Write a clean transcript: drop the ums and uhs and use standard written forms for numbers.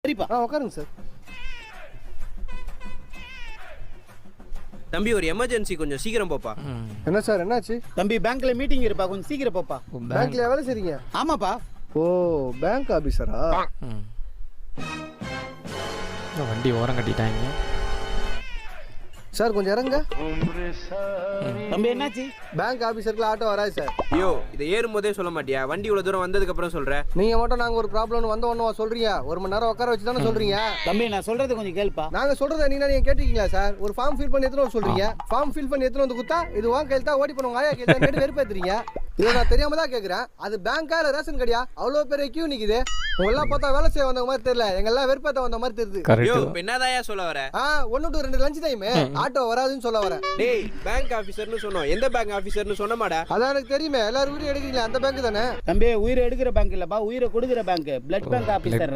சரிப்பா. உட்காருங்க சார். தம்பி ஒரு எமர்ஜென்சி, கொஞ்சம் சீக்கிரம் போப்பா. என்ன சார், என்னாச்சு? தம்பி பேங்க்ல மீட்டிங் இருப்பா, கொஞ்சம் சீக்கிரம் போப்பா. பேங்க்ல வேலை செய்றீங்க? ஆமாப்பா. ஓ, பேங்க் ஆபீசரா? வண்டி ஓரம் கட்டிட்டாங்க சார், கொஞ்சம் இறங்க. தம்பி என்னாச்சு? பேங்க் ஆபீசருக்கு ஆட்டோ வராது சார். ஐயோ, இதை ஏறும் போதே சொல்ல மாட்டியா? வண்டி இவ்வளவு தூரம் வந்ததுக்கு அப்புறம் சொல்ற. நீங்க மட்டும் நாங்க ஒரு ப்ராப்ளம் வந்த ஒண்ணு சொல்றீங்க, 1 மணி நேரம் உட்கார வச்சு தானே சொல்றீங்க. தம்பி நான் சொல்றது கொஞ்சம் கேளுப்பா. நாங்க சொல்றதை நீங்க கேட்டீங்களா சார்? ஒரு ஃபார்ம் ஃபில் பண்ணி எடுத்துட்டு சொல்றீங்க, ஃபார்ம் ஃபில் பண்ணி எடுத்துட்டு வந்து குத்தா இது வாங்க கையில ஓடி பண்ணுவாங்க, ஆயா கையில கேட்டு வெறுப்பேத்துறீங்க. இதை நான் தெரியாம தான் கேட்கறேன். அது பேங்கா இல்ல ரேஷன் கடையா? அவ்வளவு பெரிய கியூ நிக்குது. உங்களெல்லாம் பார்த்தா வேலை செய்ய வந்த மாதிரி தெரியல, எங்கெல்லாம் வெறுப்பேத்த வந்த மாதிரி தெரியுது. ஐயோ, இப்ப என்னதாயா சொல்ல வர? 1 to 2 லஞ்ச் டைம் ஆட்டோ வராதுன்னு சொல்ல வரேன். டேய், பேங்க் ஆபீசர்னு சொன்னோம். எந்த பேங்க் ஆபீசர்னு சொன்ன மாடா? அதான் எனக்கு தெரியுமே, எல்லாரும் உயிரை எடுக்கிறீங்களா அந்த பேங்க் தானே? தம்பி உயிரை எடுக்கிற பேங்க் இல்லப்பா, உயிரை கொடுக்கிற பேங்க், பிளட் பேங்க் ஆபீசர்.